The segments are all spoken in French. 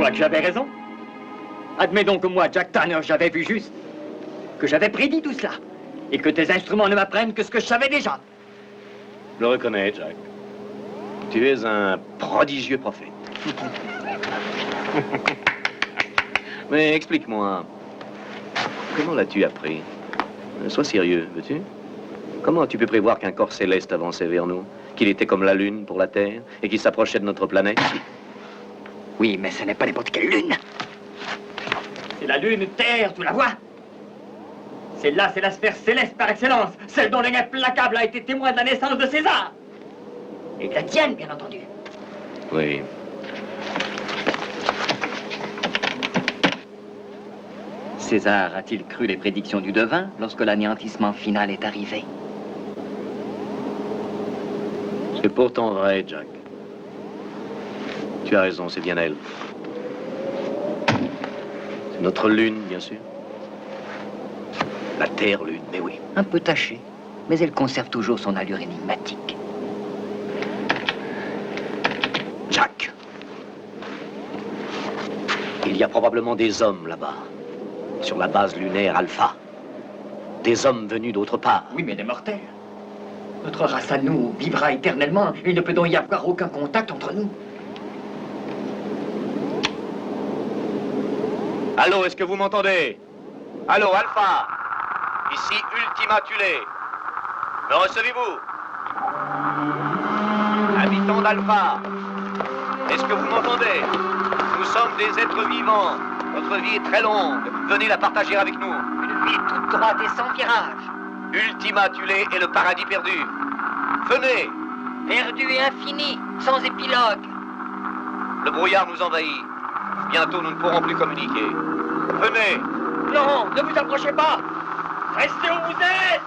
crois que j'avais raison? Admets donc que moi, Jack Tanner, j'avais vu juste. Que j'avais prédit tout cela. Et que tes instruments ne m'apprennent que ce que je savais déjà. Je le reconnais, Jack. Tu es un prodigieux prophète. Mais explique-moi, comment l'as-tu appris? Sois sérieux, veux-tu? Comment tu peux prévoir qu'un corps céleste avançait vers nous? Qu'il était comme la Lune pour la Terre et qu'il s'approchait de notre planète? Oui, mais ce n'est pas n'importe quelle lune. C'est la lune Terre, tu la vois? Celle-là, c'est la sphère céleste par excellence, celle dont l'œil implacable a été témoin de la naissance de César. Et de la tienne, bien entendu. Oui. César a-t-il cru les prédictions du devin lorsque l'anéantissement final est arrivé? C'est pourtant vrai, Jack. Tu as raison, c'est bien elle. C'est notre lune, bien sûr. La Terre-Lune, mais oui. Un peu tachée, mais elle conserve toujours son allure énigmatique. Jack. Il y a probablement des hommes là-bas, sur la base lunaire Alpha. Des hommes venus d'autre part. Oui, mais des mortels. Notre race à nous vivra éternellement. Il ne peut donc y avoir aucun contact entre nous. Allô, est-ce que vous m'entendez? Allô, Alpha. Ici Ultima Thule. Me recevez-vous? Habitants d'Alpha. Est-ce que vous m'entendez? Nous sommes des êtres vivants. Notre vie est très longue. Venez la partager avec nous. Une vie toute droite et sans virage. Ultima Thule est le paradis perdu. Venez. Perdu et infini, sans épilogue. Le brouillard nous envahit. Bientôt, nous ne pourrons plus communiquer. Venez. Non, ne vous approchez pas. Restez où vous êtes.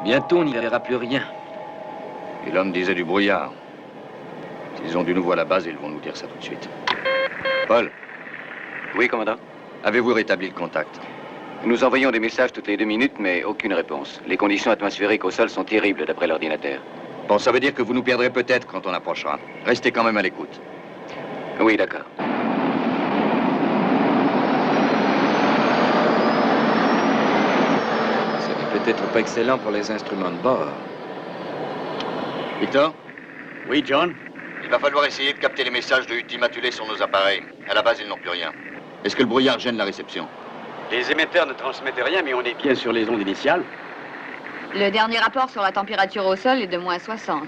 Bientôt, on n'y verra plus rien. Et l'homme disait du brouillard. S'ils ont du nouveau à la base, ils vont nous dire ça tout de suite. Paul. Oui, commandant. Avez-vous rétabli le contact? Nous envoyons des messages toutes les 2 minutes, mais aucune réponse. Les conditions atmosphériques au sol sont terribles d'après l'ordinateur. Bon, ça veut dire que vous nous perdrez peut-être quand on approchera. Restez quand même à l'écoute. Oui, d'accord. Ce n'est peut-être pas excellent pour les instruments de bord. Victor? Oui, John? Il va falloir essayer de capter les messages de Ultima Thule sur nos appareils. À la base, ils n'ont plus rien. Est-ce que le brouillard gêne la réception? Les émetteurs ne transmettent rien, mais on est bien sur les ondes initiales. Le dernier rapport sur la température au sol est de moins 60.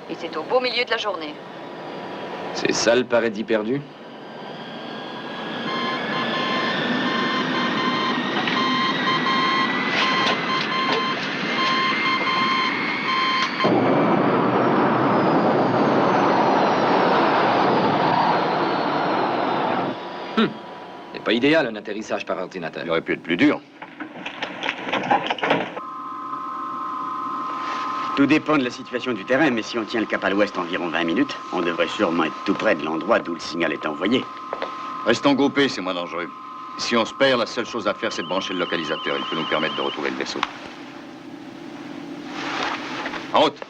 Et c'est au beau milieu de la journée. C'est ça le paradis perdu? C'est pas idéal, un atterrissage par ordinateur. Il aurait pu être plus dur. Tout dépend de la situation du terrain, mais si on tient le cap à l'ouest environ 20 minutes, on devrait sûrement être tout près de l'endroit d'où le signal est envoyé. Restons groupés, c'est moins dangereux. Si on se perd, la seule chose à faire, c'est de brancher le localisateur. Il peut nous permettre de retrouver le vaisseau. En route!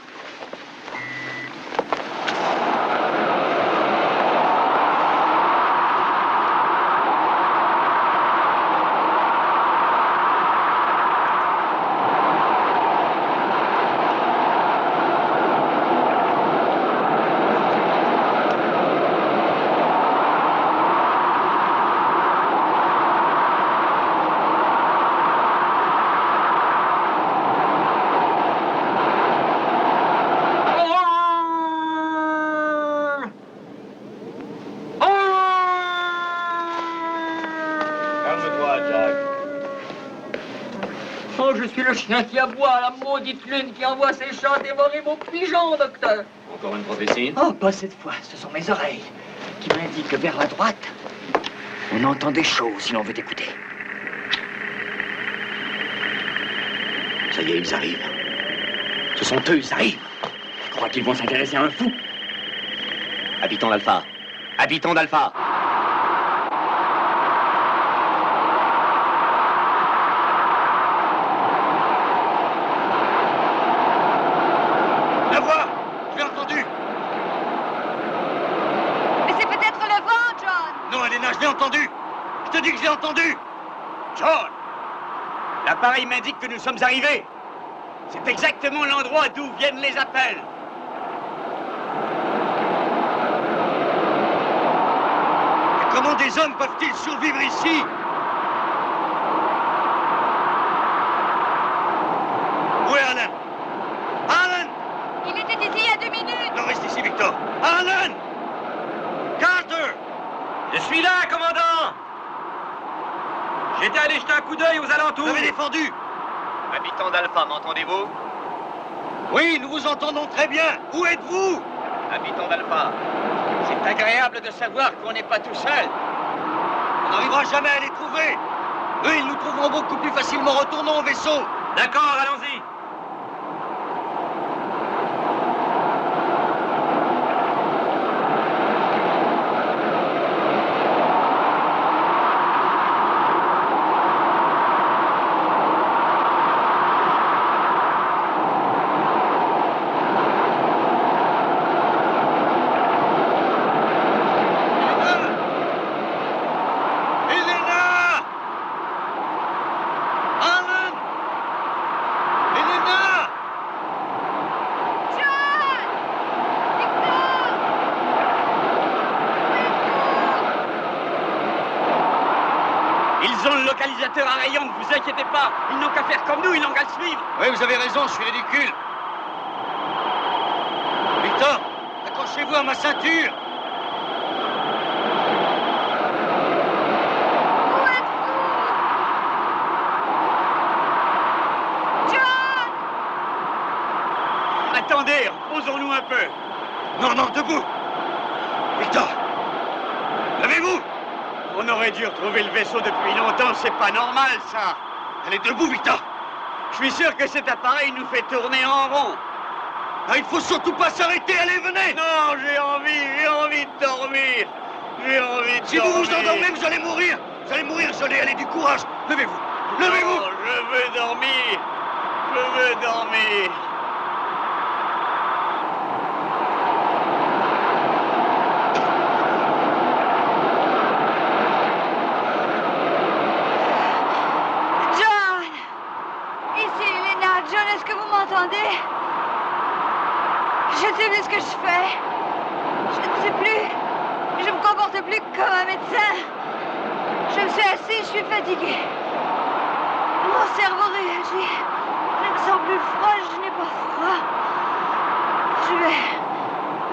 Oh, je suis le chien qui aboie, la maudite lune qui envoie ses chats dévorer vos pigeons, docteur. Encore une prophétie? Oh, pas cette fois, ce sont mes oreilles qui m'indiquent que vers la droite, on entend des choses si l'on veut écouter. Ça y est, ils arrivent. Ce sont eux, ils arrivent. Je crois qu'ils vont s'intéresser à un fou. Habitants d'Alpha. Habitants d'Alpha. La voix! Je l'ai entendue! Mais c'est peut-être le vent, John. Non, Elena, je l'ai entendue! Je te dis que je l'ai entendue! John! L'appareil m'indique que nous sommes arrivés. C'est exactement l'endroit d'où viennent les appels. Et comment des hommes peuvent-ils survivre ici? Où est Alan? Alan! Il était ici il y a 2 minutes. Non, reste ici, Victor. Alan! Carter! Je suis là, commandant! J'étais allé jeter un coup d'œil aux alentours. Vous avez défendu! Habitants d'Alpha, m'entendez-vous? Oui, nous vous entendons très bien. Où êtes-vous? Habitants d'Alpha. C'est agréable de savoir qu'on n'est pas tout seul. On n'arrivera jamais à les trouver. Eux, ils nous trouveront beaucoup plus facilement. Retournons au vaisseau. D'accord, allons-y. Elena! Alan! Elena! John! Victor! Ils ont le localisateur à rayon, ne vous inquiétez pas. Ils n'ont qu'à faire comme nous, ils n'ont qu'à le suivre. Oui, vous avez raison, je suis ridicule. Victor, accrochez-vous à ma ceinture. Où êtes-vous? John! Attendez, reposons-nous un peu. Non, non, debout. Victor, levez-vous. On aurait dû retrouver le vaisseau depuis longtemps, c'est pas normal, ça. Allez, debout, Victor. Je suis sûr que cet appareil nous fait tourner en rond. Ah, il faut surtout pas s'arrêter, allez, venez. Non, j'ai envie de dormir. J'ai envie de dormir. Si vous vous endormez, vous allez mourir. Vous allez mourir, Johnny, allez, du courage. Levez-vous. Levez-vous. Non, je veux dormir. Je veux dormir. John! Ici, Elena. John, est-ce que vous m'entendez? Je ne sais plus ce que je fais. Je ne sais plus. Je me comporte plus comme un médecin. Je me suis assise, je suis fatiguée. Mon cerveau réagit. Je me sens plus froid, je n'ai pas froid. Je vais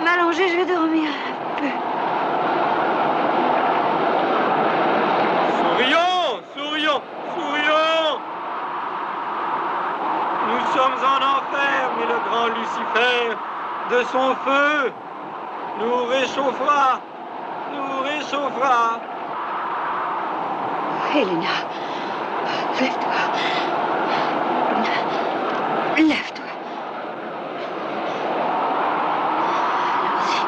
m'allonger, je vais dormir un peu. Sourions, sourions, sourions. Nous sommes en enfer, mais le grand Lucifer, de son feu, nous réchauffera, nous réchauffera. Elena, lève-toi. Lève-toi. Allons-y.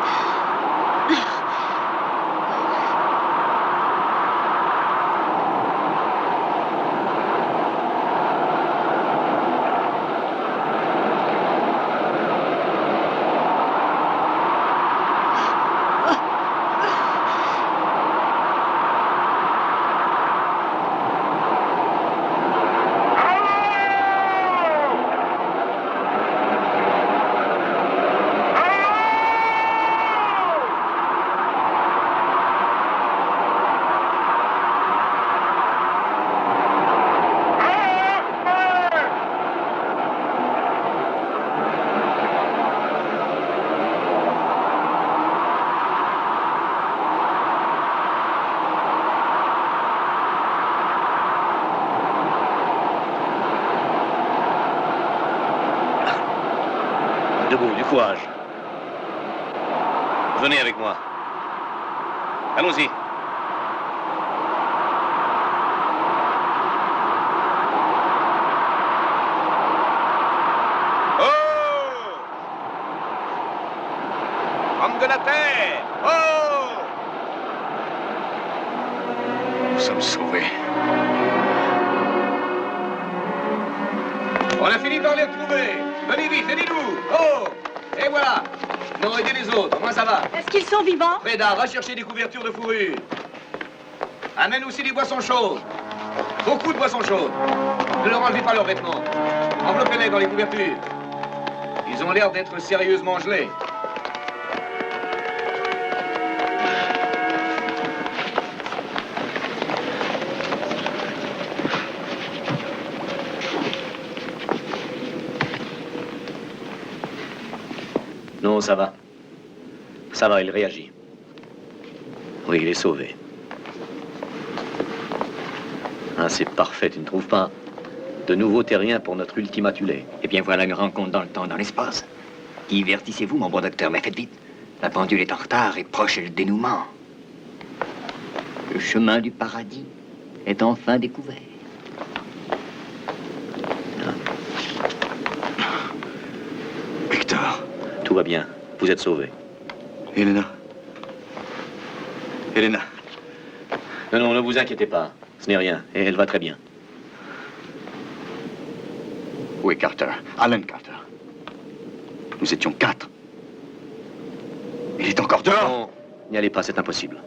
courage. Venez avec moi. Allons-y. Homme de la terre! Oh! Nous sommes sauvés. On a fini par les retrouver. Venez vite, aidez-nous. Oh! Et voilà. Non, aidez les autres, moi ça va. Est-ce qu'ils sont vivants? Freda, va chercher des couvertures de fourrure. Amène aussi des boissons chaudes. Beaucoup de boissons chaudes. Ne leur enlevez pas leurs vêtements. Enveloppez-les dans les couvertures. Ils ont l'air d'être sérieusement gelés. Non, ça va. Ça va, il réagit. Oui, il est sauvé. Ah, c'est parfait, tu ne trouves pas? De nouveaux terriens pour notre ultimatulé. Eh bien, voilà une rencontre dans le temps, dans l'espace. Divertissez-vous, mon bon docteur, mais faites vite. La pendule est en retard et proche est le dénouement. Le chemin du paradis est enfin découvert. Victor. Tout va bien. Vous êtes sauvé. Elena. Elena. Non, non, ne vous inquiétez pas. Ce n'est rien. Et elle va très bien. Où est Carter? Alan Carter. Nous étions 4. Il est encore dehors? Non, n'y allez pas, c'est impossible.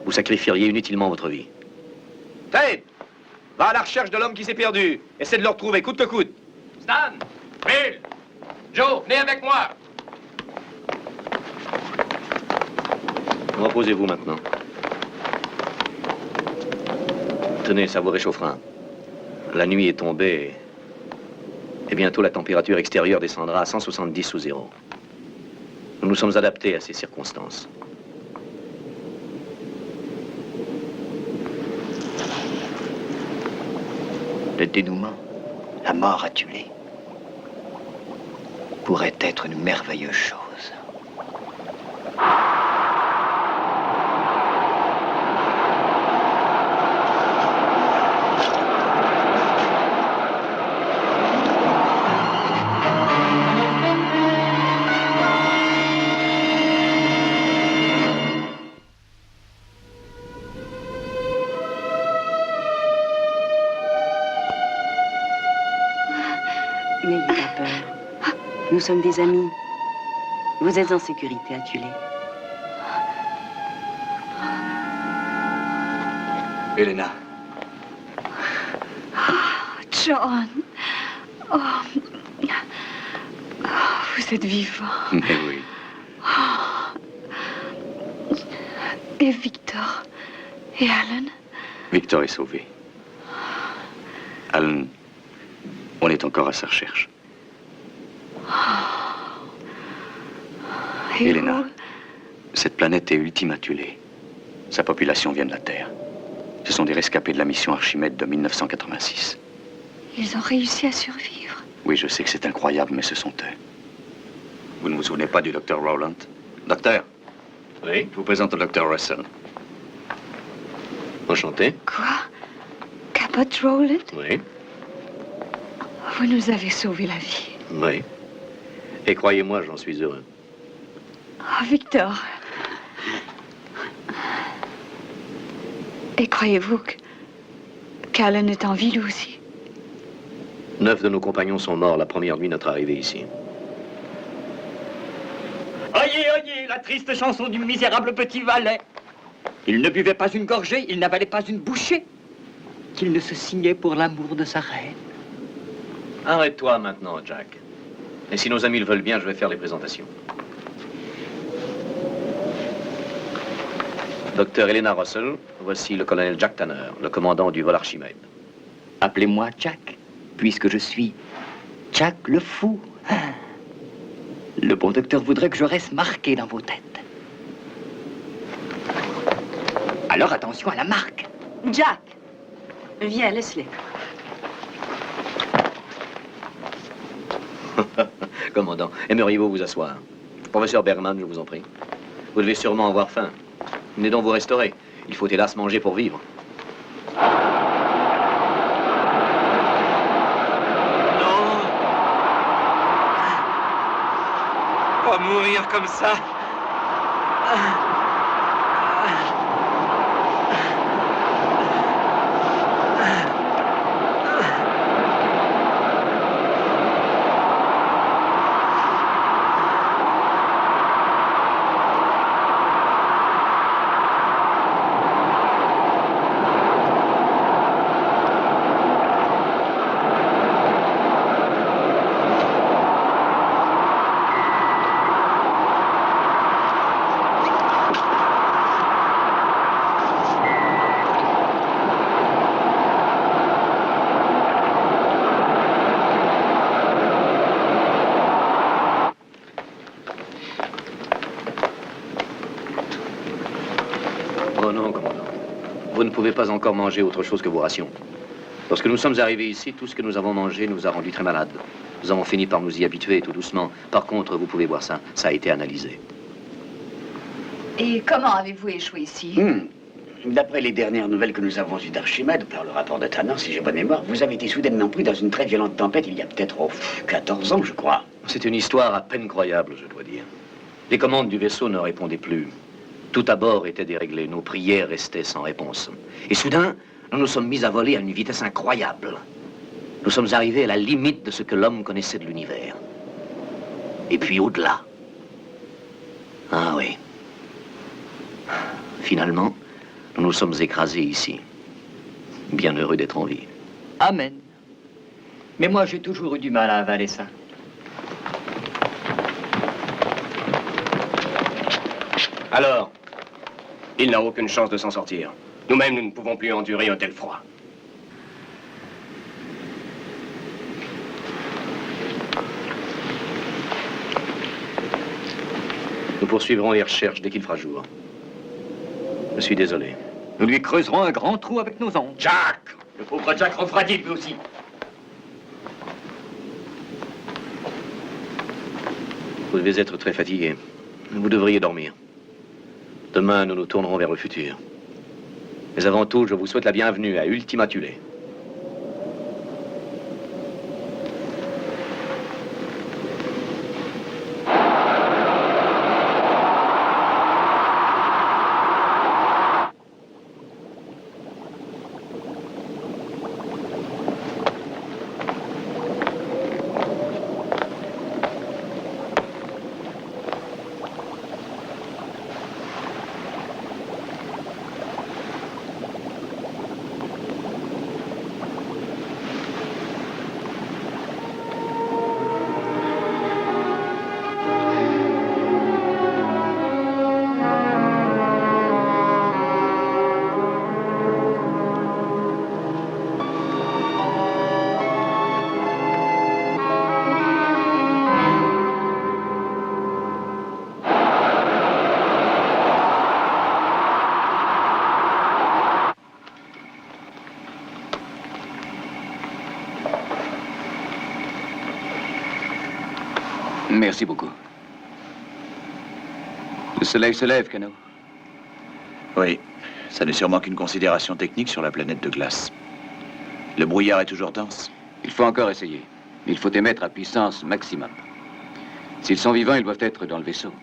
Vous sacrifieriez inutilement votre vie. Tabe! Va à la recherche de l'homme qui s'est perdu. Essaie de le retrouver, coûte que coûte. Stan! Bill! Joe, venez avec moi! Reposez-vous maintenant. Tenez, ça vous réchauffera. La nuit est tombée et bientôt la température extérieure descendra à 170 sous zéro. Nous nous sommes adaptés à ces circonstances. Le dénouement, la mort à tuer, pourrait être une merveilleuse chose. N'ayez pas peur. Nous sommes des amis. Vous êtes en sécurité à Tulé. Elena. John. Oh. Oh, vous êtes vivant. Mais oui. Et Victor. Et Alan. Victor est sauvé. Alan, on est encore à sa recherche. Et Elena, vous? cette planète est ultimatulée. Sa population vient de la Terre. Ce sont des rescapés de la mission Archimède de 1986. Ils ont réussi à survivre. Oui, je sais que c'est incroyable, mais ce sont eux. Vous ne vous souvenez pas du docteur Rowland? Docteur? Oui? Je vous présente le docteur Russell. Enchanté. Quoi? Cabot Rowland? Oui. Vous nous avez sauvé la vie. Oui. Et croyez-moi, j'en suis heureux. Oh, Victor. Et croyez-vous qu'Alan est en vie, lui aussi? 9 de nos compagnons sont morts la première nuit de notre arrivée ici. Oyez, oyez, la triste chanson du misérable petit valet. Il ne buvait pas une gorgée, il n'avalait pas une bouchée. Qu'il ne se signait pour l'amour de sa reine. Arrête-toi maintenant, Jack. Et si nos amis le veulent bien, je vais faire les présentations. Docteur Elena Russell, voici le colonel Jack Tanner, le commandant du vol Archimède. Appelez-moi Jack, puisque je suis Jack le fou. Hein? Le bon docteur voudrait que je reste marqué dans vos têtes. Alors attention à la marque. Jack! Viens, laisse-les. Commandant, aimeriez-vous vous asseoir? Professeur Bergman, je vous en prie. Vous devez sûrement avoir faim. Venez donc vous restaurer. Il faut hélas manger pour vivre. Non. Pas mourir comme ça. Oh non, commandant. Vous ne pouvez pas encore manger autre chose que vos rations. Lorsque nous sommes arrivés ici, tout ce que nous avons mangé nous a rendus très malades. Nous avons fini par nous y habituer tout doucement. Par contre, vous pouvez voir ça, ça a été analysé. Et comment avez-vous échoué ici? D'après les dernières nouvelles que nous avons eues d'Archimède, par le rapport de Tannant, si j'ai bonne mémoire, vous avez été soudainement pris dans une très violente tempête il y a peut-être 14 ans, je crois. C'est une histoire à peine croyable, je dois dire. Les commandes du vaisseau ne répondaient plus. Tout à bord était déréglé, nos prières restaient sans réponse. Et soudain, nous nous sommes mis à voler à une vitesse incroyable. Nous sommes arrivés à la limite de ce que l'homme connaissait de l'univers. Et puis au-delà. Ah oui. Finalement, nous nous sommes écrasés ici. Bien heureux d'être en vie. Amen. Mais moi, j'ai toujours eu du mal à avaler ça. Alors, il n'a aucune chance de s'en sortir. Nous-mêmes, nous ne pouvons plus endurer un tel froid. Nous poursuivrons les recherches dès qu'il fera jour. Je suis désolé. Nous lui creuserons un grand trou avec nos ondes. Jack! Le pauvre Jack refroidit lui aussi. Vous devez être très fatigué. Vous devriez dormir. Demain, nous nous tournerons vers le futur. Mais avant tout, je vous souhaite la bienvenue à Ultima Thule. Merci beaucoup. Le soleil se lève, Cano. Oui, ça n'est sûrement qu'une considération technique sur la planète de glace. Le brouillard est toujours dense. Il faut encore essayer. Il faut émettre à puissance maximum. S'ils sont vivants, ils doivent être dans le vaisseau.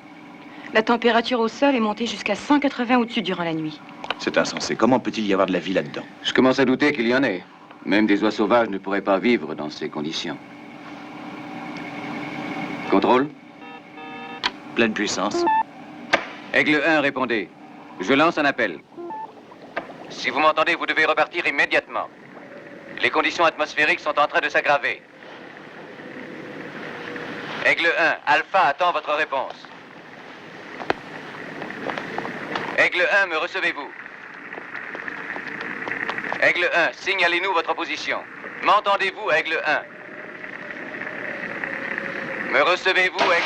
La température au sol est montée jusqu'à 180 au-dessus durant la nuit. C'est insensé. Comment peut-il y avoir de la vie là-dedans? Je commence à douter qu'il y en ait. Même des oies sauvages ne pourraient pas vivre dans ces conditions. Contrôle? Pleine puissance. Aigle 1, répondez. Je lance un appel. Si vous m'entendez, vous devez repartir immédiatement. Les conditions atmosphériques sont en train de s'aggraver. Aigle 1, Alpha attend votre réponse. Aigle 1, me recevez-vous? Aigle 1, signalez-nous votre position. M'entendez-vous, Aigle 1? Me recevez-vous, Aigle...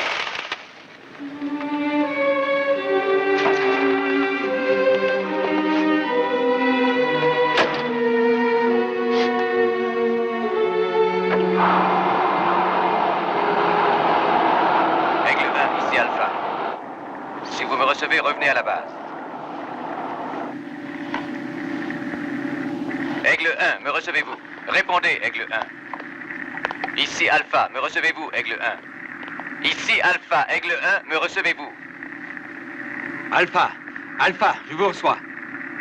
Si vous me recevez, revenez à la base. Aigle 1, me recevez-vous? Répondez, Aigle 1. Ici Alpha, me recevez-vous, Aigle 1? Ici Alpha, Aigle 1, me recevez-vous? Alpha, Alpha, je vous reçois.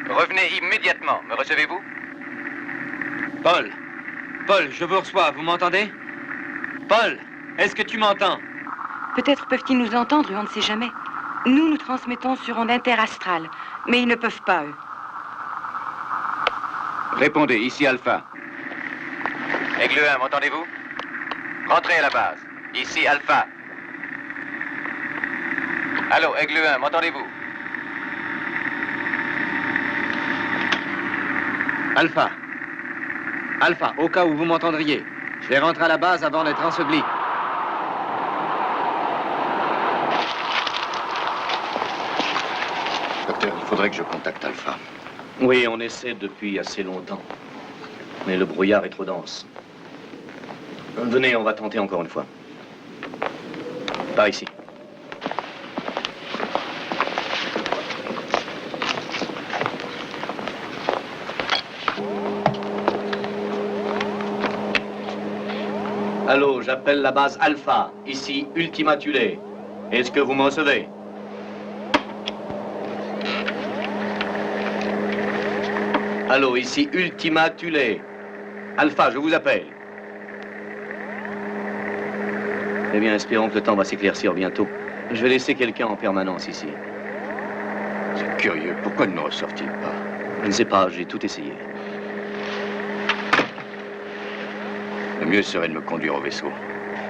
Revenez immédiatement, me recevez-vous? Paul, Paul, je vous reçois, vous m'entendez? Paul, est-ce que tu m'entends? Peut-être peuvent-ils nous entendre et on ne sait jamais. Nous transmettons sur onde interastrale, mais ils ne peuvent pas, eux. Répondez, ici Alpha. Aigle 1, m'entendez-vous? Rentrez à la base. Ici Alpha. Allô, Aigle 1, m'entendez-vous? Alpha. Alpha, au cas où vous m'entendriez, je vais rentrer à la base avant d'être enseveli. Docteur, il faudrait que je contacte Alpha. Oui, on essaie depuis assez longtemps. Mais le brouillard est trop dense. Venez, on va tenter encore une fois. Par ici. Allô, j'appelle la base Alpha. Ici, Ultima Thule. Est-ce que vous me recevez? Allô, ici Ultima Thule. Alpha, je vous appelle. Eh bien, espérons que le temps va s'éclaircir bientôt. Je vais laisser quelqu'un en permanence ici. C'est curieux, pourquoi ne me ressort-il pas? Je ne sais pas, j'ai tout essayé. Le mieux serait de me conduire au vaisseau.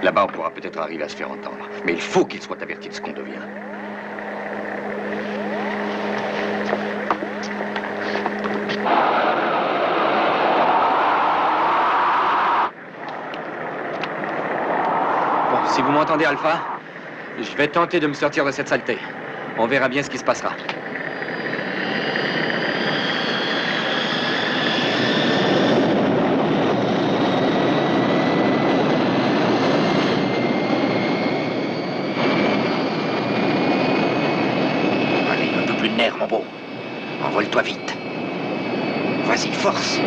Là-bas, on pourra peut-être arriver à se faire entendre. Mais il faut qu'il soit averti de ce qu'on devient. Bon, si vous m'entendez, Alpha, je vais tenter de me sortir de cette saleté. On verra bien ce qui se passera. Mon beau, envole-toi vite. Vas-y, force.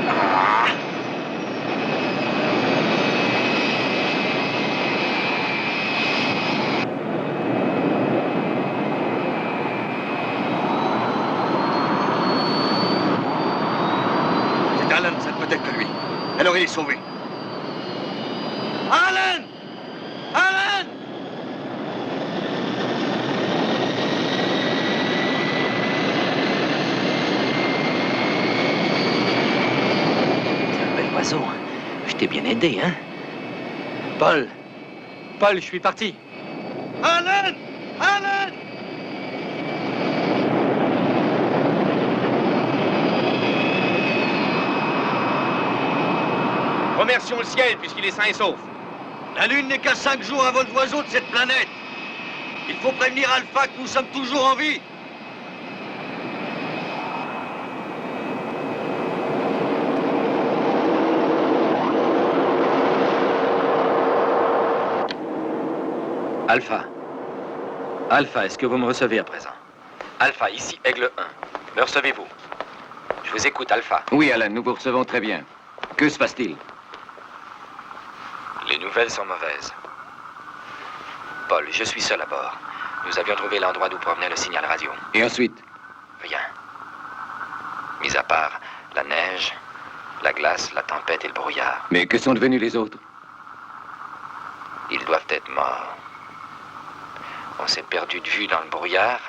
Ah. C'est Alan, ça ne peut être que lui. Alors il est sauvé. Alan! Alan! T'es un bel oiseau. Je t'ai bien aidé, hein? Paul! Paul, je suis parti. Alan! Alan! Remercions le ciel puisqu'il est sain et sauf. La Lune n'est qu'à 5 jours à vol d'oiseau de cette planète. Il faut prévenir Alpha que nous sommes toujours en vie. Alpha. Alpha, est-ce que vous me recevez à présent? Alpha, ici Aigle 1. Me recevez-vous? Je vous écoute, Alpha. Oui, Alan, nous vous recevons très bien. Que se passe-t-il? Les nouvelles sont mauvaises. Paul, je suis seul à bord. Nous avions trouvé l'endroit d'où provenait le signal radio. Et ensuite? Rien. Mis à part la neige, la glace, la tempête et le brouillard. Mais que sont devenus les autres? Ils doivent être morts. On s'est perdu de vue dans le brouillard.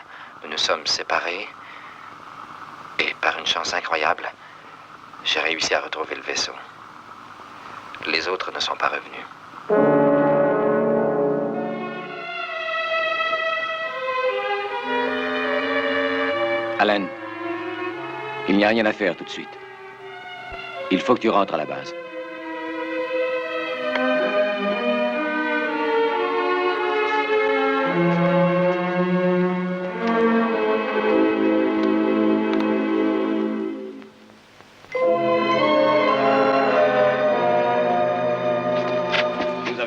Nous nous sommes séparés. Et par une chance incroyable, j'ai réussi à retrouver le vaisseau. Les autres ne sont pas revenus. Alan, il n'y a rien à faire tout de suite. Il faut que tu rentres à la base.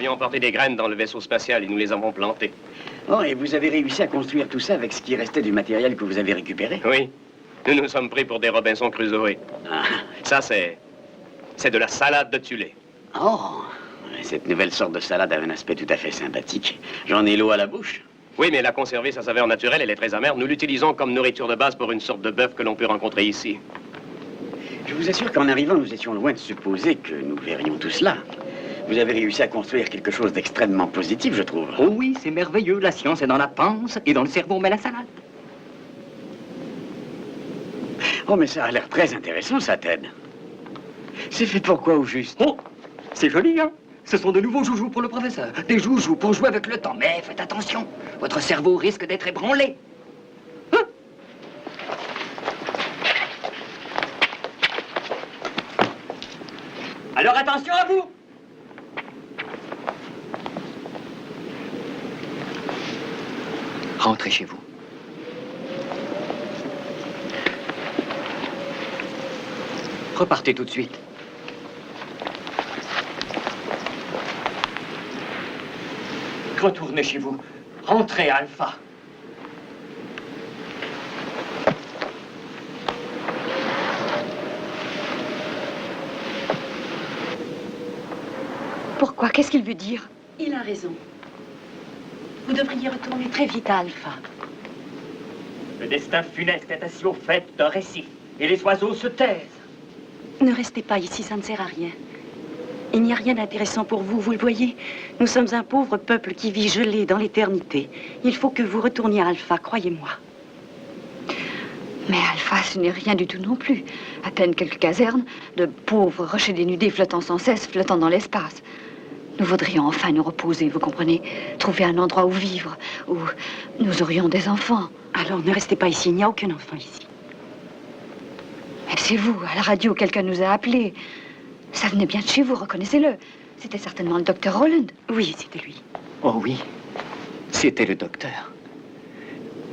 avions emporté des graines dans le vaisseau spatial et nous les avons plantées. Oh, et vous avez réussi à construire tout ça avec ce qui restait du matériel que vous avez récupéré? Oui. Nous nous sommes pris pour des Robinson Crusoe. Ah. Ça, c'est de la salade de Tulé. Oh, cette nouvelle sorte de salade a un aspect tout à fait sympathique. J'en ai l'eau à la bouche. Oui, mais la conserver sa saveur naturelle, elle est très amère. Nous l'utilisons comme nourriture de base pour une sorte de bœuf que l'on peut rencontrer ici. Je vous assure qu'en arrivant, nous étions loin de supposer que nous verrions tout cela. Vous avez réussi à construire quelque chose d'extrêmement positif, je trouve. Oh oui, c'est merveilleux. La science est dans la panse et dans le cerveau, on met la salade. Oh, mais ça a l'air très intéressant, ça, Ted. C'est fait pour quoi, au juste? Oh, c'est joli, hein? Ce sont de nouveaux joujoux pour le professeur. Des joujoux pour jouer avec le temps. Mais faites attention, votre cerveau risque d'être ébranlé. Hein? Alors attention à vous! Rentrez chez vous. Repartez tout de suite. Retournez chez vous. Rentrez, Alpha. Pourquoi? Qu'est-ce qu'il veut dire? Il a raison. Vous devriez retourner très vite à Alpha. Le destin funeste est assis au fait d'un récif, et les oiseaux se taisent. Ne restez pas ici, ça ne sert à rien. Il n'y a rien d'intéressant pour vous, vous le voyez. Nous sommes un pauvre peuple qui vit gelé dans l'éternité. Il faut que vous retourniez à Alpha, croyez-moi. Mais Alpha, ce n'est rien du tout non plus. À peine quelques casernes, de pauvres rochers dénudés flottant sans cesse, flottant dans l'espace. Nous voudrions enfin nous reposer, vous comprenez? Trouver un endroit où vivre, où nous aurions des enfants. Alors ne restez pas ici, il n'y a aucun enfant ici. Mais c'est vous, à la radio, quelqu'un nous a appelés. Ça venait bien de chez vous, reconnaissez-le. C'était certainement le docteur Roland. Oui, c'était lui. Oh oui, c'était le docteur.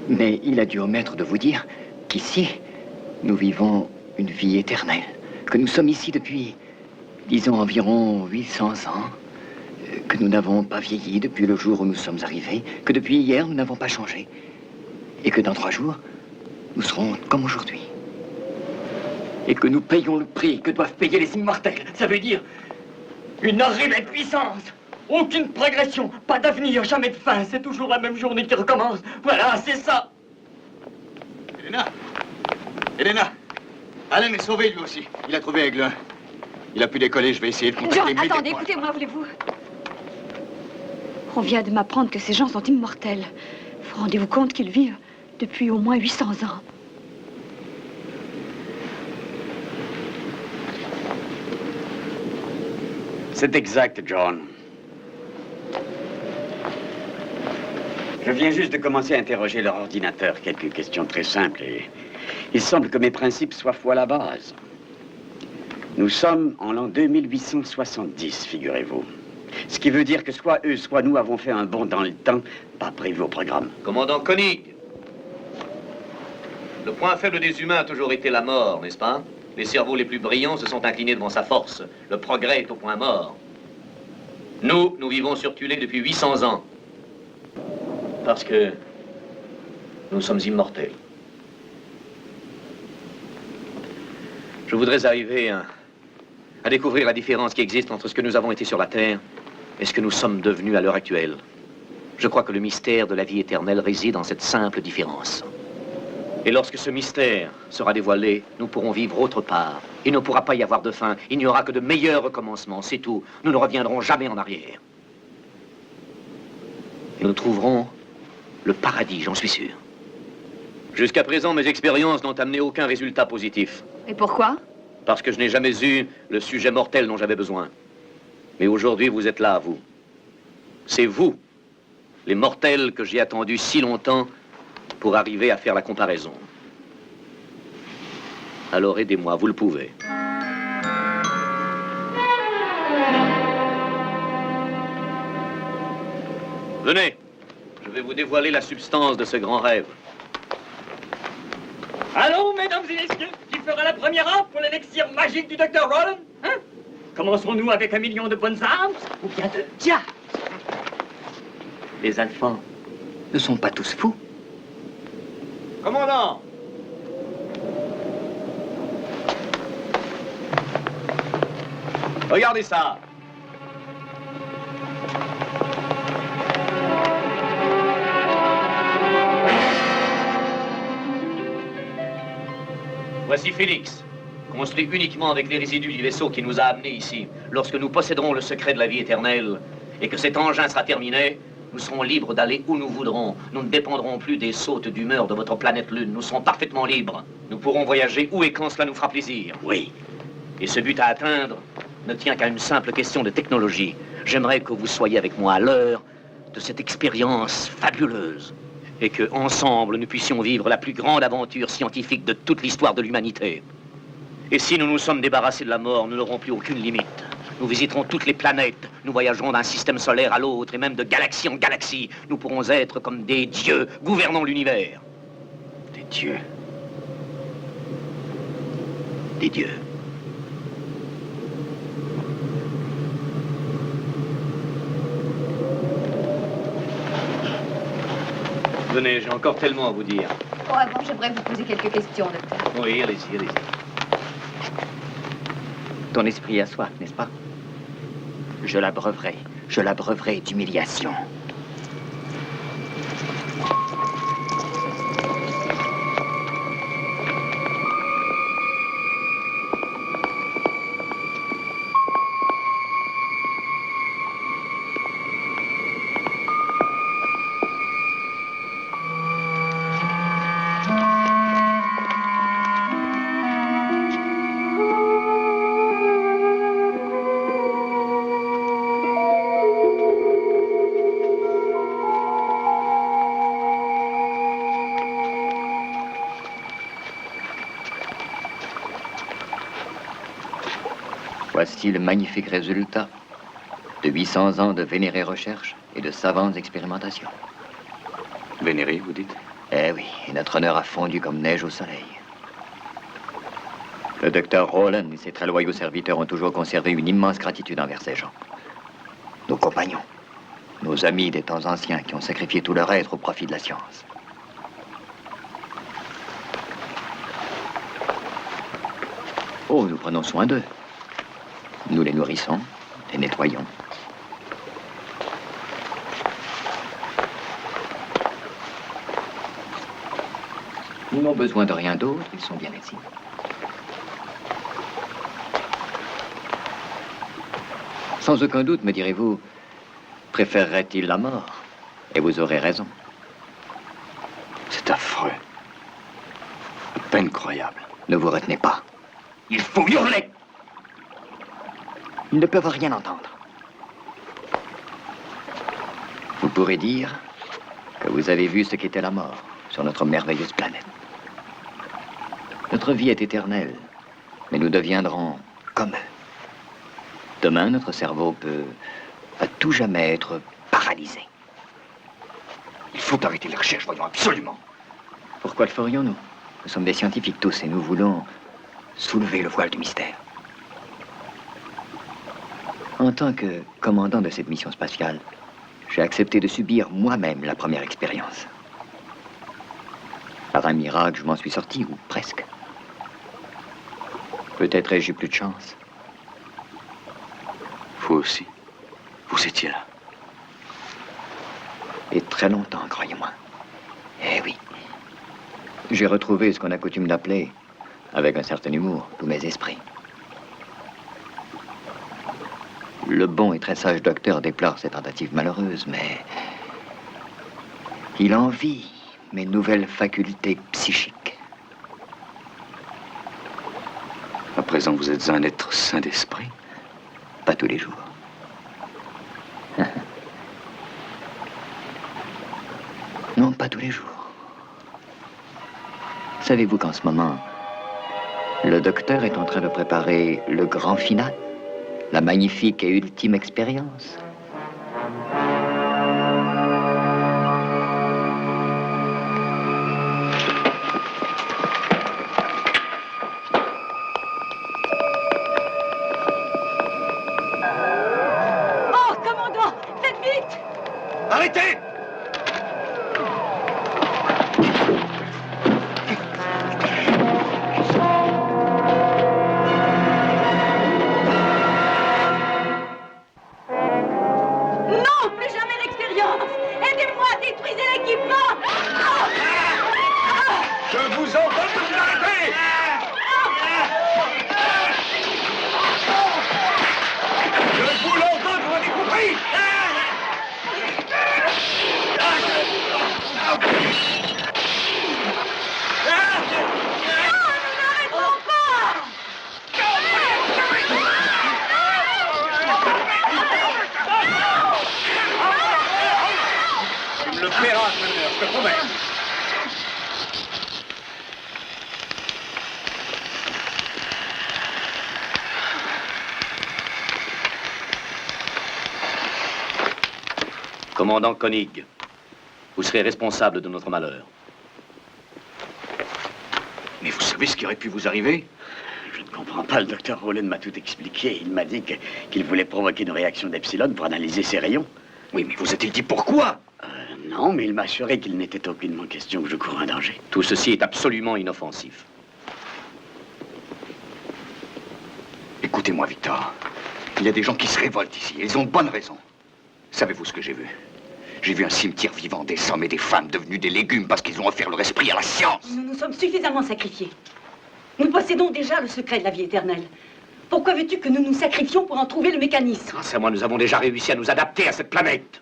Mais il a dû omettre de vous dire qu'ici, nous vivons une vie éternelle. Que nous sommes ici depuis, disons, environ 800 ans. Que nous n'avons pas vieilli depuis le jour où nous sommes arrivés. Que depuis hier, nous n'avons pas changé. Et que dans 3 jours, nous serons comme aujourd'hui. Et que nous payons le prix que doivent payer les immortels. Ça veut dire une horrible puissance. Aucune progression, pas d'avenir, jamais de fin. C'est toujours la même journée qui recommence. Voilà, c'est ça. Elena, Allen est sauvé lui aussi. Il a trouvé Aigle 1. Il a pu décoller, je vais essayer de contacter John, immédiatement. attendez, écoutez-moi, voulez-vous? On vient de m'apprendre que ces gens sont immortels. Vous rendez-vous compte qu'ils vivent depuis au moins 800 ans? C'est exact, John. Je viens juste de commencer à interroger leur ordinateur. Quelques questions très simples et il semble que mes principes soient faux à la base. Nous sommes en l'an 2870, figurez-vous. Ce qui veut dire que soit eux, soit nous avons fait un bond dans le temps, pas prévu au programme. Commandant Koenig, le point faible des humains a toujours été la mort, n'est-ce pas? Les cerveaux les plus brillants se sont inclinés devant sa force. Le progrès est au point mort. Nous vivons sur Tulé depuis 800 ans. Parce que nous sommes immortels. Je voudrais arriver à découvrir la différence qui existe entre ce que nous avons été sur la Terre et ce que nous sommes devenus à l'heure actuelle. Je crois que le mystère de la vie éternelle réside dans cette simple différence. Et lorsque ce mystère sera dévoilé, nous pourrons vivre autre part. Il ne pourra pas y avoir de fin. Il n'y aura que de meilleurs recommencements, c'est tout. Nous ne reviendrons jamais en arrière. Et nous trouverons le paradis, j'en suis sûr. Jusqu'à présent, mes expériences n'ont amené aucun résultat positif. Et pourquoi? Parce que je n'ai jamais eu le sujet mortel dont j'avais besoin. Mais aujourd'hui, vous êtes là, vous. C'est vous, les mortels que j'ai attendus si longtemps pour arriver à faire la comparaison. Alors aidez-moi, vous le pouvez. Venez, je vais vous dévoiler la substance de ce grand rêve. Allons, mesdames et messieurs, qui fera la première offre pour l'élixir magique du docteur Roland? Hein? Commencerons-nous avec 1 million de bonnes armes ou bien de diables? Les Alphans ne sont pas tous fous. Commandant! Regardez ça! Voici Félix, construit uniquement avec les résidus du vaisseau qui nous a amenés ici. Lorsque nous posséderons le secret de la vie éternelle et que cet engin sera terminé, nous serons libres d'aller où nous voudrons. Nous ne dépendrons plus des sautes d'humeur de votre planète Lune. Nous serons parfaitement libres. Nous pourrons voyager où et quand cela nous fera plaisir. Oui. Et ce but à atteindre ne tient qu'à une simple question de technologie. J'aimerais que vous soyez avec moi à l'heure de cette expérience fabuleuse. Et que, ensemble, nous puissions vivre la plus grande aventure scientifique de toute l'histoire de l'humanité. Et si nous nous sommes débarrassés de la mort, nous n'aurons plus aucune limite. Nous visiterons toutes les planètes, nous voyagerons d'un système solaire à l'autre, et même de galaxie en galaxie. Nous pourrons être comme des dieux gouvernant l'univers. Des dieux. Des dieux. Venez, j'ai encore tellement à vous dire. Oh, avant, j'aimerais vous poser quelques questions, docteur. Oui, allez-y, allez-y. Ton esprit a soif, n'est-ce pas? Je l'abreuverai d'humiliation. Voici le magnifique résultat de 800 ans de vénérées recherches et de savantes expérimentations. Vénéré, vous dites? Eh oui, et notre honneur a fondu comme neige au soleil. Le docteur Rowland et ses très loyaux serviteurs ont toujours conservé une immense gratitude envers ces gens. Nos compagnons, nos amis des temps anciens qui ont sacrifié tout leur être au profit de la science. Oh, nous prenons soin d'eux. Nous les nourrissons, les nettoyons. Ils n'ont besoin de rien d'autre, ils sont bien ici. Sans aucun doute, me direz-vous, préférerait-il la mort? Et vous aurez raison. C'est affreux. Incroyable. Ne vous retenez pas. Il faut hurler! Ils ne peuvent rien entendre. Vous pourrez dire que vous avez vu ce qu'était la mort sur notre merveilleuse planète. Notre vie est éternelle, mais nous deviendrons comme eux. Demain, notre cerveau peut à tout jamais être paralysé. Il faut arrêter les recherches, voyons, absolument. Pourquoi le ferions-nous? Nous sommes des scientifiques tous et nous voulons soulever le voile du mystère. En tant que commandant de cette mission spatiale, j'ai accepté de subir moi-même la première expérience. Par un miracle, je m'en suis sorti, ou presque. Peut-être ai-je eu plus de chance. Vous aussi. Vous étiez là. Et très longtemps, croyez-moi. Eh oui. J'ai retrouvé ce qu'on a coutume d'appeler, avec un certain humour, tous mes esprits. Le bon et très sage docteur déplore cette tentative malheureuse, mais il envie mes nouvelles facultés psychiques. À présent, vous êtes un être sain d'esprit? Pas tous les jours. Non, pas tous les jours. Savez-vous qu'en ce moment, le docteur est en train de préparer le grand final? La magnifique et ultime expérience. Oh, commandant, faites vite! Arrêtez! le paiera, Sumner, je te promets. Commandant Koenig, vous serez responsable de notre malheur. Mais vous savez ce qui aurait pu vous arriver? Je ne comprends pas, le docteur Rowland m'a tout expliqué. Il m'a dit qu'il voulait provoquer une réaction d'Epsilon pour analyser ses rayons. Oui, mais vous a-t-il dit pourquoi? Non, mais il m'a assuré qu'il n'était aucunement question que je cours un danger. Tout ceci est absolument inoffensif. Écoutez-moi, Victor. Il y a des gens qui se révoltent ici. Ils ont de bonnes raisons. Savez-vous ce que j'ai vu? J'ai vu un cimetière vivant, des hommes et des femmes devenus des légumes parce qu'ils ont offert leur esprit à la science. Nous nous sommes suffisamment sacrifiés. Nous possédons déjà le secret de la vie éternelle. Pourquoi veux-tu que nous nous sacrifions pour en trouver le mécanisme? Grâce à moi, nous avons déjà réussi à nous adapter à cette planète.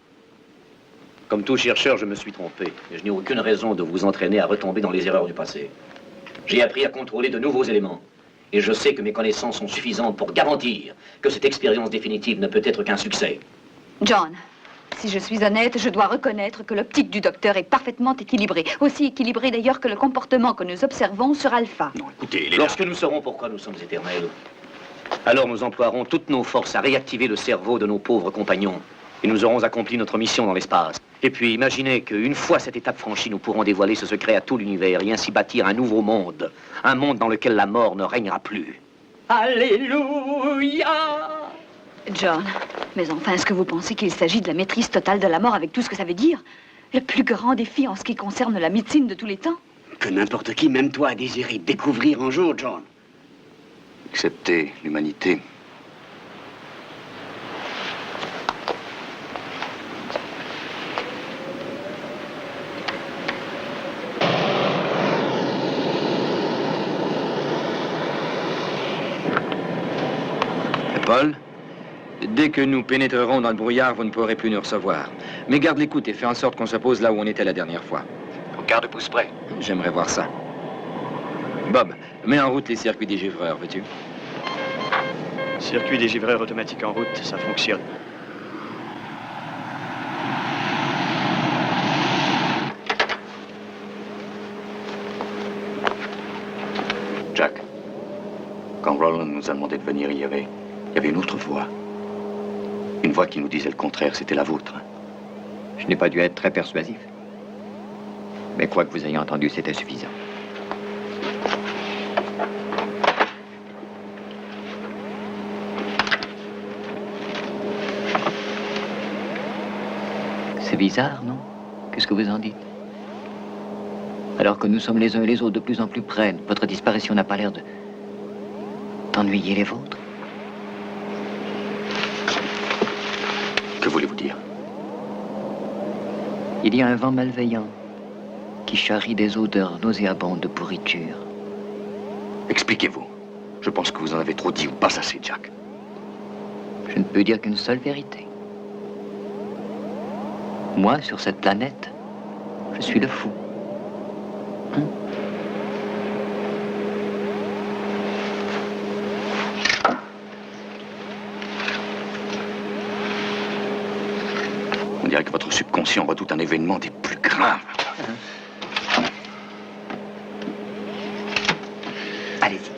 Comme tout chercheur, je me suis trompé. Et je n'ai aucune raison de vous entraîner à retomber dans les erreurs du passé. J'ai appris à contrôler de nouveaux éléments. Et je sais que mes connaissances sont suffisantes pour garantir que cette expérience définitive ne peut être qu'un succès. John, si je suis honnête, je dois reconnaître que l'optique du docteur est parfaitement équilibrée. Aussi équilibrée d'ailleurs que le comportement que nous observons sur Alpha. Non, écoutez, lorsque nous saurons pourquoi nous sommes éternels, alors nous emploierons toutes nos forces à réactiver le cerveau de nos pauvres compagnons. Et nous aurons accompli notre mission dans l'espace. Et puis imaginez qu'une fois cette étape franchie, nous pourrons dévoiler ce secret à tout l'univers et ainsi bâtir un nouveau monde. Un monde dans lequel la mort ne régnera plus. Alléluia! John, mais enfin, est-ce que vous pensez qu'il s'agit de la maîtrise totale de la mort avec tout ce que ça veut dire? Le plus grand défi en ce qui concerne la médecine de tous les temps? Que n'importe qui, même toi, a désiré découvrir un jour, John. Accepter l'humanité. Paul, dès que nous pénétrerons dans le brouillard, vous ne pourrez plus nous recevoir. Mais garde l'écoute et fais en sorte qu'on se pose là où on était la dernière fois. Au garde-pouce près. J'aimerais voir ça. Bob, mets en route les circuits dégivreurs, veux-tu? Circuit dégivreur automatique en route, ça fonctionne. Jack, quand Roland nous a demandé de venir, il y avait une autre voix. Une voix qui nous disait le contraire, c'était la vôtre. Je n'ai pas dû être très persuasif. Mais quoi que vous ayez entendu, c'était suffisant. C'est bizarre, non? Qu'est-ce que vous en dites? Alors que nous sommes les uns et les autres de plus en plus près, votre disparition n'a pas l'air d'ennuyer les vôtres. Que voulez-vous dire? Il y a un vent malveillant qui charrie des odeurs nauséabondes de pourriture. Expliquez-vous. Je pense que vous en avez trop dit ou pas assez, Jack. Je ne peux dire qu'une seule vérité. Moi, sur cette planète, je suis le fou. On dirait que votre subconscient redoute un événement des plus graves. Allez-y.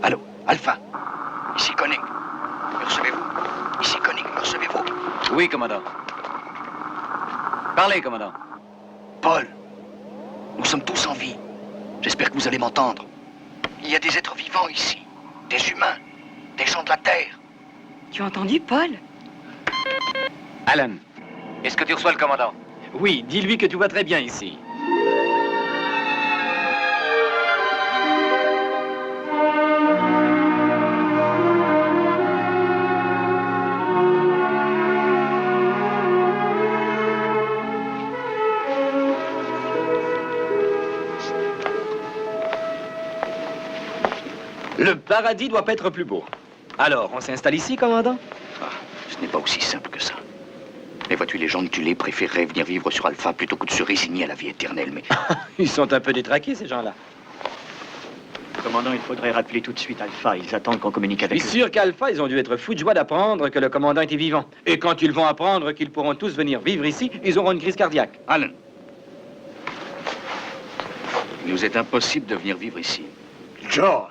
Allô, Alpha. Ici Koenig. Me recevez-vous? Ici Koenig, me recevez-vous? Oui, commandant. Parlez, commandant. Paul, nous sommes tous en vie. J'espère que vous allez m'entendre. Il y a des êtres vivants ici. Des humains. Des gens de la Terre. Tu as entendu, Paul? Alan, est-ce que tu reçois le commandant? Oui, dis-lui que tout va très bien ici. Le paradis doit pas être plus beau. Alors, on s'installe ici, commandant? Ah, ce n'est pas aussi simple que ça. Mais vois-tu, les gens de Tulé préféreraient venir vivre sur Alpha plutôt que de se résigner à la vie éternelle, mais... Ils sont un peu détraqués, ces gens-là. Commandant, il faudrait rappeler tout de suite Alpha. Ils attendent qu'on communique Je avec suis sûr qu'Alpha, ils ont dû être fous de joie d'apprendre que le commandant était vivant. Et quand ils vont apprendre qu'ils pourront tous venir vivre ici, ils auront une crise cardiaque. Alan, il nous est impossible de venir vivre ici. John,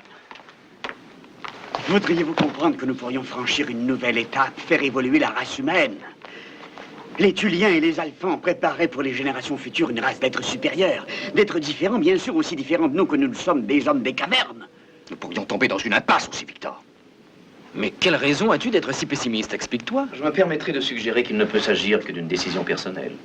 voudriez-vous comprendre que nous pourrions franchir une nouvelle étape, faire évoluer la race humaine? Les Tuliens et les Alphans prépareraient pour les générations futures une race d'êtres supérieurs, d'êtres différents, bien sûr aussi différents de nous que nous le sommes des hommes des cavernes. Nous pourrions tomber dans une impasse aussi, Victor. Mais quelle raison as-tu d'être si pessimiste? Explique-toi. Je me permettrai de suggérer qu'il ne peut s'agir que d'une décision personnelle.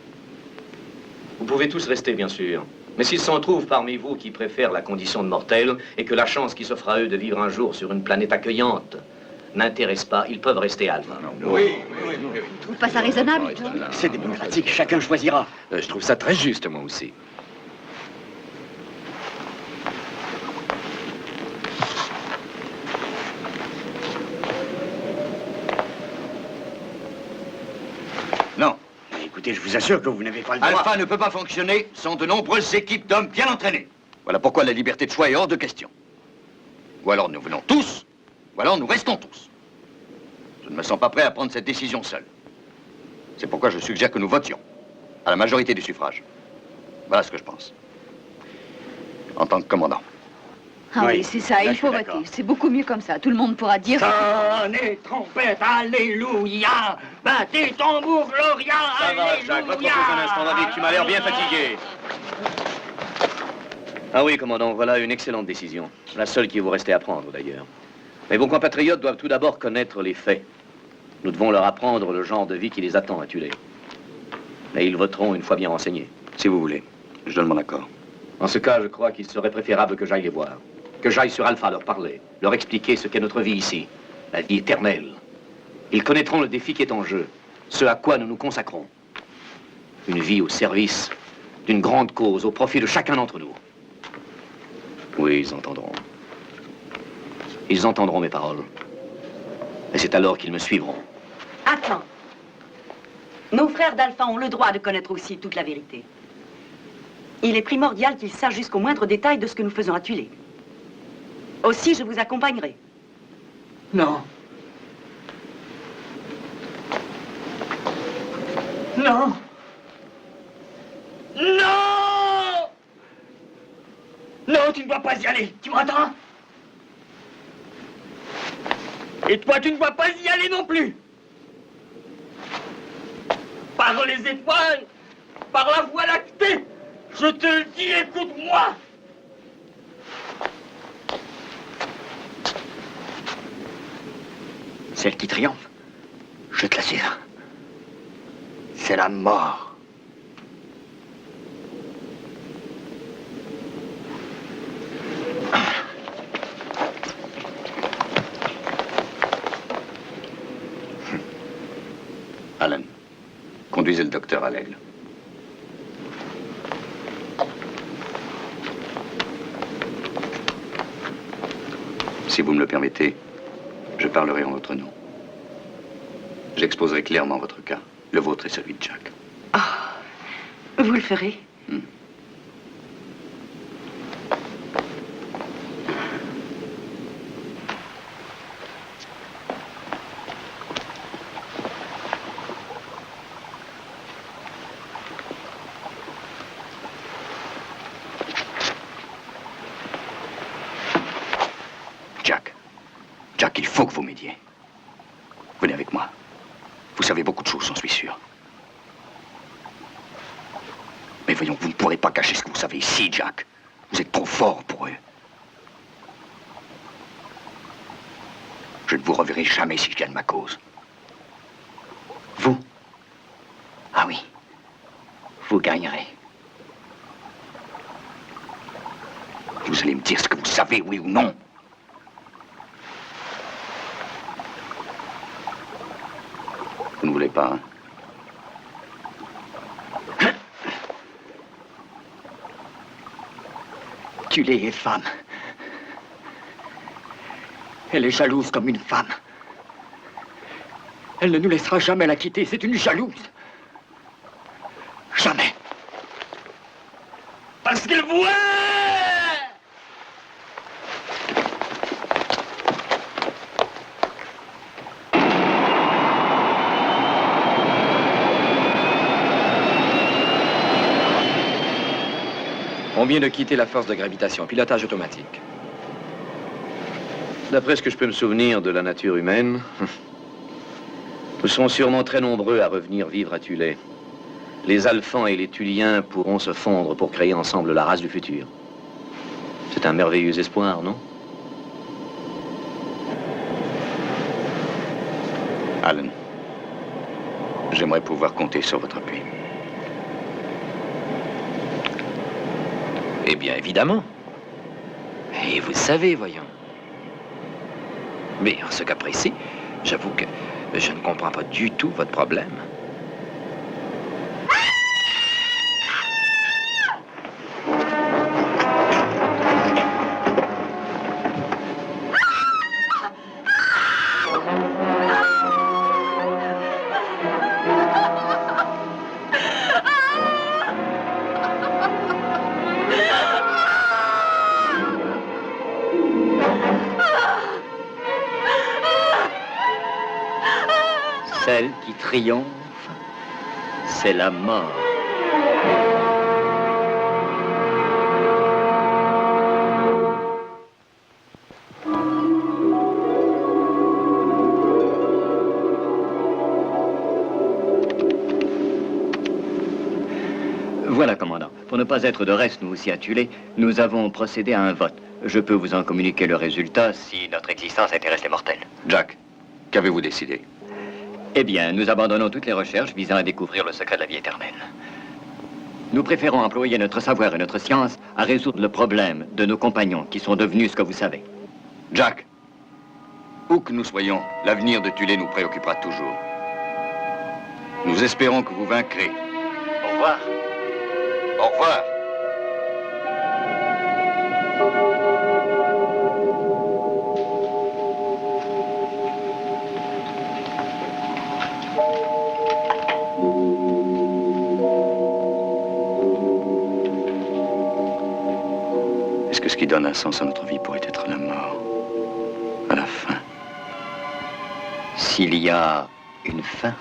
Vous pouvez tous rester, bien sûr. Mais s'il s'en trouve parmi vous qui préfèrent la condition de mortel et que la chance qui s'offre à eux de vivre un jour sur une planète accueillante n'intéresse pas, ils peuvent rester Alpha. Tu trouves pas ça raisonnable, toi? C'est démocratique, chacun choisira. Je trouve ça très juste, moi aussi. Non. Écoutez, je vous assure que vous n'avez pas le droit. Alpha ne peut pas fonctionner sans de nombreuses équipes d'hommes bien entraînés. Voilà pourquoi la liberté de choix est hors de question. Ou alors nous venons tous, ou alors nous restons tous. Je ne me sens pas prêt à prendre cette décision seul. C'est pourquoi je suggère que nous votions, à la majorité du suffrage. Voilà ce que je pense. En tant que commandant. Ah oui, c'est ça, il faut voter. C'est beaucoup mieux comme ça. Tout le monde pourra dire... Sonnez, trompette, alléluia! Battez tambour, gloria, Ça va, Jacques, repose un instant, David, tu m'as l'air bien fatigué. Ah oui, commandant, voilà une excellente décision. La seule qui vous restait à prendre, d'ailleurs. Mais vos compatriotes doivent tout d'abord connaître les faits. Nous devons leur apprendre le genre de vie qui les attend à Tulé. Et ils voteront une fois bien renseignés. Si vous voulez, je donne mon accord. En ce cas, je crois qu'il serait préférable que j'aille les voir. Que j'aille sur Alpha leur parler, leur expliquer ce qu'est notre vie ici. La vie éternelle. Ils connaîtront le défi qui est en jeu, ce à quoi nous nous consacrons. Une vie au service d'une grande cause, au profit de chacun d'entre nous. Oui, ils entendront. Ils entendront mes paroles. Et c'est alors qu'ils me suivront. Attends. Nos frères d'Alpha ont le droit de connaître aussi toute la vérité. Il est primordial qu'ils sachent jusqu'au moindre détail de ce que nous faisons à Tulé. Aussi, je vous accompagnerai. Non. Non. Non! Non, tu ne dois pas y aller. Tu m'entends? Et toi, tu ne dois pas y aller non plus. Par les étoiles, par la voie lactée, je te le dis, écoute-moi. Celle qui triomphe, je te l'assure, c'est la mort. Alan, conduisez le docteur à l'aigle. Si vous me le permettez, je parlerai en votre nom. J'exposerai clairement votre cas, le vôtre et celui de Jack. Vous le ferez? Jack, il faut que vous m'aidiez. Venez avec moi. Vous savez beaucoup de choses, j'en suis sûr. Mais voyons, vous ne pourrez pas cacher ce que vous savez ici, Jack. Vous êtes trop fort pour eux. Je ne vous reverrai jamais si je gagne ma cause. Vous? Ah oui. Vous gagnerez. Vous allez me dire ce que vous savez, oui ou non? Vous ne voulez pas, hein? Tulé est femme. Elle est jalouse comme une femme. Elle ne nous laissera jamais la quitter. C'est une jalouse. Jamais. Parce qu'elle voit Combien de quitter la force de gravitation, pilotage automatique? D'après ce que je peux me souvenir de la nature humaine, nous serons sûrement très nombreux à revenir vivre à Tulé. Les Alphans et les Tuliens pourront se fondre pour créer ensemble la race du futur. C'est un merveilleux espoir, non? Alan, j'aimerais pouvoir compter sur votre appui. Eh bien, évidemment. Et vous savez, voyons. Mais en ce cas précis, j'avoue que je ne comprends pas du tout votre problème. Celle qui triomphe, c'est la mort. Voilà, commandant. Pour ne pas être de reste, nous aussi à Tulé, nous avons procédé à un vote. Je peux vous en communiquer le résultat si notre existence intéresse les mortels. Jack, qu'avez-vous décidé? Eh bien, nous abandonnons toutes les recherches visant à découvrir le secret de la vie éternelle. Nous préférons employer notre savoir et notre science à résoudre le problème de nos compagnons qui sont devenus ce que vous savez. Jack, où que nous soyons, l'avenir de Tulé nous préoccupera toujours. Nous espérons que vous vaincrez. Au revoir. Au revoir. Est-ce que ce qui donne un sens à notre vie pourrait être la mort? À la fin? S'il y a une fin.